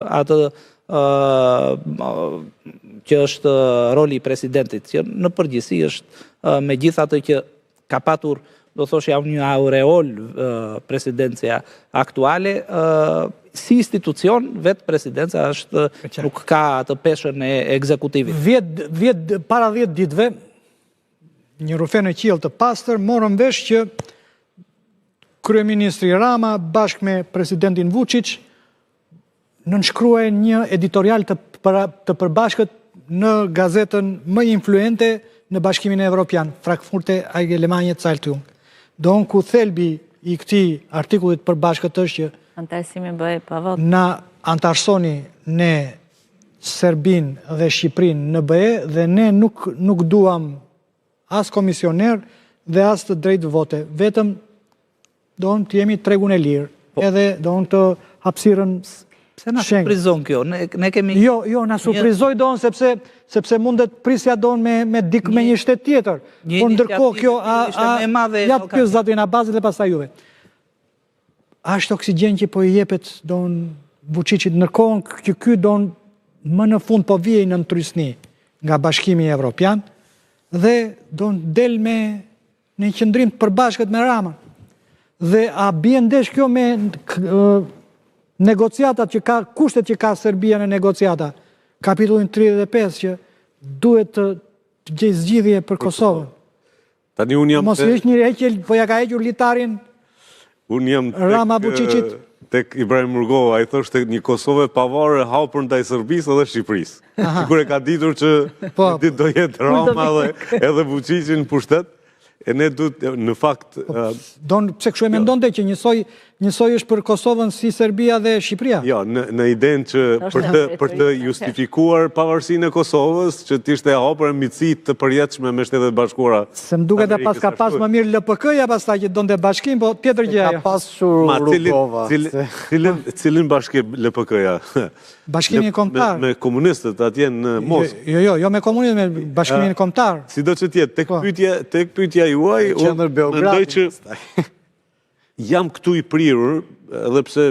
atë që është roli i presidentit, që në përgjithësi është me gjithë atë që ka patur, do thosh ja një aureol presidencia aktuale, si institucion, vetë presidenca është, nuk ka atë peshën e ekzekutivit. Para 10 ditëve, një rufe në qiell të pastër, morëm vesh që kryeministri Rama bashkë me presidentin Vučić nënshkruaj një editorial të përbashkët në gazetën më influente në Bashkimin Evropian, Frankfurter Allgemeine Zeitung. Donë ku thelbi i këtij artikullit përbashkët është që antarësimi bëhet pa votë. Na antarësoni ne Serbin dhe Shqiprin në BE dhe ne nuk duam as komisioner dhe as të drejtë vote. Vetëm donë të jemi tregun e lirë, edhe donë të hapësirën. Se na surprizon kjo, ne kemi... Jo, na surprizoj donë sepse mundet prisja donë me dikë me një shtet tjetër. Por ndërkohë kjo, ja të kjo Zati Nabazit dhe pastaj juve. Ashtë oksigjen që po i jepet donë Vučićit ndërkohën që ky donë më në fund po vijej në ndrysni nga Bashkimi Evropian dhe donë del me një qëndrim të përbashkët me Rama. Dhe a bie ndesh kjo me negociatat që ka, kushtet që ka Serbia në negociata, kapitullin 35 që duhet të gjej zgjidhje për Kosovën. Tani unë jam mos është një heqje, po ja ka hequr litarin Rama Vučićit. Tek Ibrahim Rugova, ai thoshte një Kosovë pavare hapur ndaj Serbisë dhe Shqipërisë. Kur e ka ditur që ditë do jetë Rama edhe Vučićin pushtet, e ne duhet në fakt pse kështu e mendonte që njësoj është për Kosovën si Serbia dhe Shqipëria? Jo, në idenë që për të justifikuar pavarësinë e Kosovës, që t'ishte e hapur miqësi të përjetshme me Shtetet Bashkuara. Se më duket e pas ka pas më mirë LPK-ja pastaj që donte bashkim, po tjetër gjë ajo. Ka pasur Rugova. Cilin bashkim LPK-ja? Bashkimin kombëtar. Me komunistët atje në Moskë. Jo me komunistët, me bashkimin kombëtar. Sido që tjetë, tek pyetja juaj, mendoj që jam këtu i prirur, edhe pse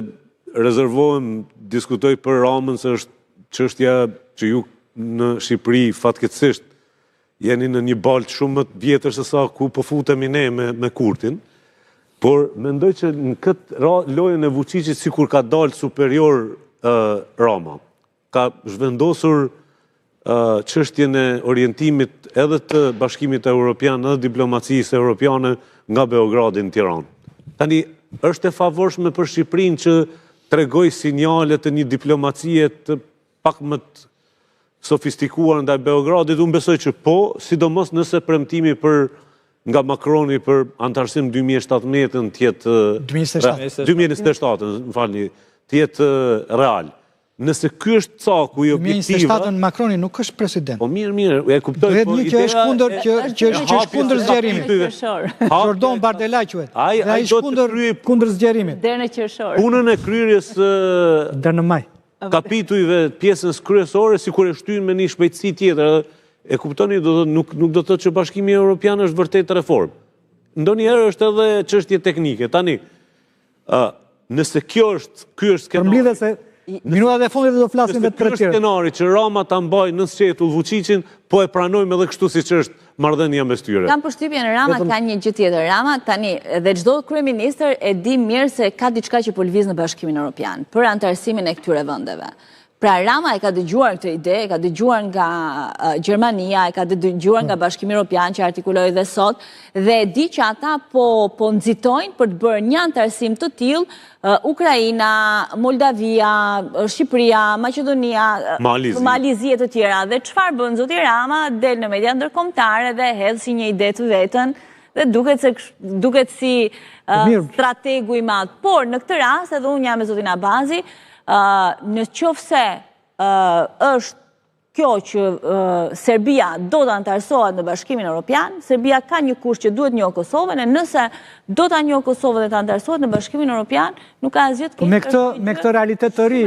rezervohem diskutoj për Ramën, se është çështja që ju në Shqipëri fatkeqësisht jeni në një baltë shumë më të vjetër se sa ku po futemi ne me Kurtin, por mendoj që në këtë lojën e Vučićit sikur ka dalë superior Rama. Ka zhvendosur çështjen e orientimit edhe të Bashkimit Evropian edhe diplomacisë europiane nga Beogradi në Tiranë. Tani, është e favorshme për Shqipërinë që tregoj sinjale të një diplomacie të pak më të sofistikuar ndaj Beogradit, unë besoj që po, sidomos nëse premtimi nga Macroni për antarësim 2017 tjetë 2027, më falni, tjetë real. Nëse ky është caku i objektiva... 2027 Macroni nuk është president. Po mirë, e kuptoj. Dhe një që është kundër zgjerimit. Jordan Bardella quhet. Ai do të kryej kundër zgjerimit. Deri në qershor. Punën e kryerjes deri në maj. Kapitujve pjesës kryesore sikur e shtyn me një shpejtësi tjetër. E kuptoni, nuk do të thotë që Bashkimi Evropian është vërtet reform. Ndonjëherë është edhe çështje teknike. Tani, nëse ky është skenari. Minutat e fundit do flasim vetë për tjerë. Ky është skenari që Rama ta mbajë në sqetull Vučićin, po e pranojmë edhe kështu siç është marrëdhënia mes tyre. Kam përshtypjen Rama ka një gjë tjetër. Rama tani dhe çdo kryeministër e di mirë se ka diçka që po lëviz në Bashkimin Evropian për antarësimin e këtyre vendeve. Pra Rama e ka dëgjuar këtë ide, e ka dëgjuar nga Gjermania, e ka dëgjuar nga Bashkimi Evropian që artikuloi dhe sot, dhe e di që ata po nxitojnë për të bërë një antarësim të tillë Ukraina, Moldavia, Shqipëria, Maqedonia, Malizi e të tjera. Dhe çfarë bën zoti Rama? Del në media ndërkombëtare dhe hedh si një ide të vetën dhe duket si strategu i madh. Por në këtë rast edhe unë jam me zotin Abazi, në qoftë se është kjo që Serbia do të antarësohet në Bashkimin Evropian, Serbia ka një kusht që duhet njohë Kosovën, e nëse do ta njohë Kosovën dhe të antarësohet në Bashkimin Evropian, nuk ka asgjë të keq. Me këtë realitet të ri,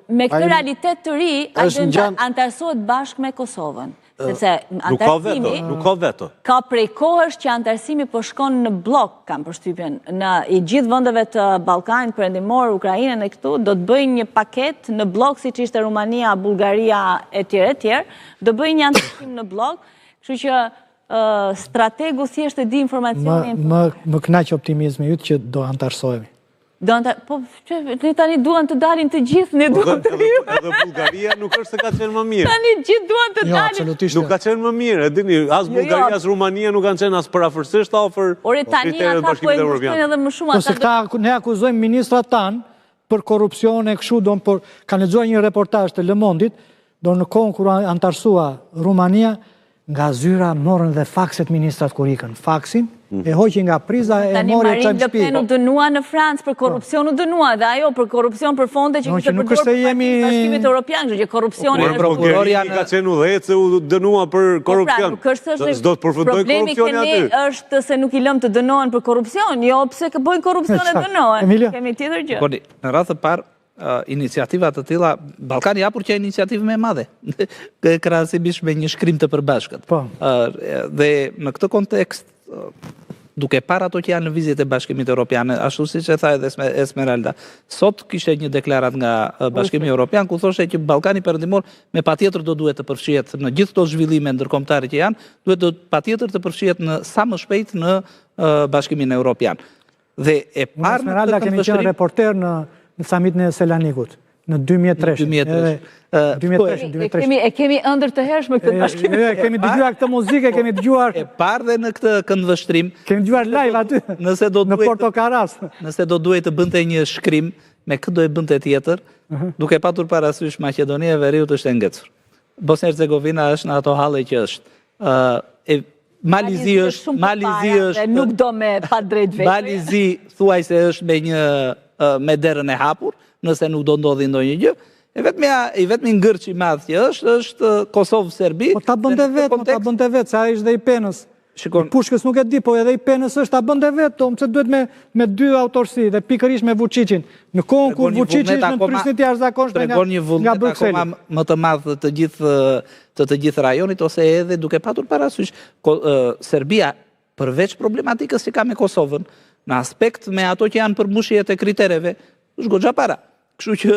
me këtë realitet të ri, ai do të antarësohet bashkë me Kosovën. Sepse antarësimi nuk ka veto. Ka prej kohësh që antarësimi po shkon në blok, kam përshtypjen, në i gjithë vendeve të Ballkanit Perëndimor, Ukrainën e këtu, do të bëjnë një paket në blok siç ishte Rumania, Bullgaria etj, do bëjnë një antarësim në blok, kështu që strategu thjesht e di informacionin. Më kënaq optimizmi yt që do antarësohemi. Po, ne tani duan të dalin të gjithë, ne duan të rrim. Edhe Bullgaria nuk është se ka qenë më mirë. Tani gjithë duan të dalin. Nuk ka qenë më mirë, e dini, as Bullgaria, as Rumania nuk kanë qenë as parafërsisht afër kriterëve të Bashkimit Evropian. Edhe më shumë ata. Këta ne akuzojmë ministrat tanë për korrupsione kështu, kanë lexuar një reportazh të Le Monde-it, në kohën kur antarësua Rumania, nga zyra morën dhe fakset ministrat kur ikën. Faksin e hoqi nga priza e mori e çajmë shtëpi. Tani Marine Le Pen u dënua në Francë për korrupsion, u dënua dhe ajo për korrupsion për fonde që kishte përdorur për Bashkimin Evropian, kështu që korrupsioni është prokuroria ka qenë udhëhecë u dënua për korrupsion. S'do të përfundoj korrupsioni aty. Problemi është se nuk i lëm të dënohen për korrupsion, jo pse që bëjnë korrupsion e dënohen. Kemi tjetër gjë. Në radhë të parë iniciativat të tilla, Ballkani i hapur që iniciativë më e madhe, krahasimisht me një shkrim të përbashkët. Dhe në këtë kontekst, duke parë ato që janë në vizjet e Bashkimit Evropian, ashtu siç e tha edhe Esmeralda, sot kishte një deklarat nga Bashkimi Evropian ku thoshte që Ballkani Perëndimor me patjetër do duhet të përfshihet në gjithë këto zhvillime ndërkombëtare që janë, duhet patjetër të përfshihet në sa më shpejt në Bashkimin Evropian. Dhe e parë Esmeralda kemi qenë reporter në samitin e Selanikut, në 2003. E kemi ëndër të hershme këtë bashkim. Kemi dëgjuar këtë muzikë, kemi dëgjuar... E parë dhe në këtë këndvështrim... Kemi dëgjuar live aty, në Porto Karas. Nëse do duhet të bënte një shkrim, me këtë do e bënte tjetër, duke patur parasysh Maqedonia e Veriut është e ngecur. Bosnia Hercegovina është në ato halle që është. Malizi është... Nuk do me pa drejt vetë. Malizi thuaj se është me derën e hapur, nëse nuk do ndodhi ndonjë gjë. I vetmi ngërç i madh që është Kosovë-Serbi. Po ta bënte vetë, se ai është dhe i penës. Pushkës nuk e di, po edhe i penës është ta bënte vetë, se duhet me dy autorsi dhe pikërisht me Vučićin. Në kohën kur Vučić ishte në prisnit jashtëzakonshme nga Brukseli. Tregon një vullnet akoma më të madh të gjithë rajonit, ose edhe duke patur parasysh Serbia, përveç problematikës që ka me Kosovën, në aspekt me ato që janë përmbushjet e kritereve, është goxha para. Kështu që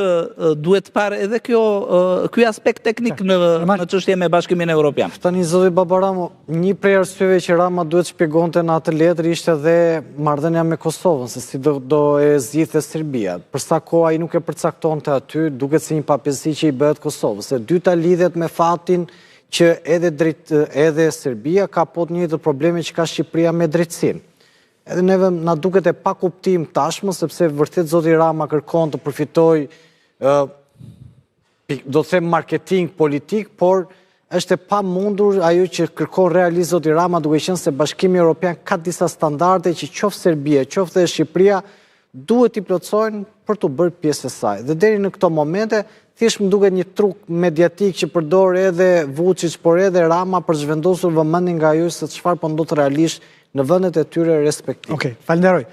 duhet parë edhe ky aspekt teknik në çështje me Bashkimin Evropian. Tani zoti Babaramo, një prej arsyeve që Rama duhet shpjegonte në atë letër ishte edhe marrëdhënia me Kosovën, se si do e zgjidhte Serbia. Për sa kohë ai nuk e përcaktonte aty, duket si një papërsi që i bëhet Kosovës. E dyta lidhet me faktin që edhe Serbia ka po të njëjtë probleme që ka Shqipëria me drejtësinë. Edhe neve na duket e pa kuptim tashmë, sepse vërtet zoti Rama kërkon të përfitoj, do të them marketing politik, por është e pa mundur ajo që kërkon realisht zoti Rama, duke qenë se Bashkimi Evropian ka disa standarde që qoftë Serbia, qoftë edhe Shqipëria duhet i plotësojnë për të bërë pjesë e saj. Dhe deri në këto momente thjesht më duket një truk mediatik që përdor edhe Vučić, por edhe Rama për zhvendosur vëmendjen nga ajo se çfarë po ndodh realisht në vendet e tyre respektive. Okej, falenderoj.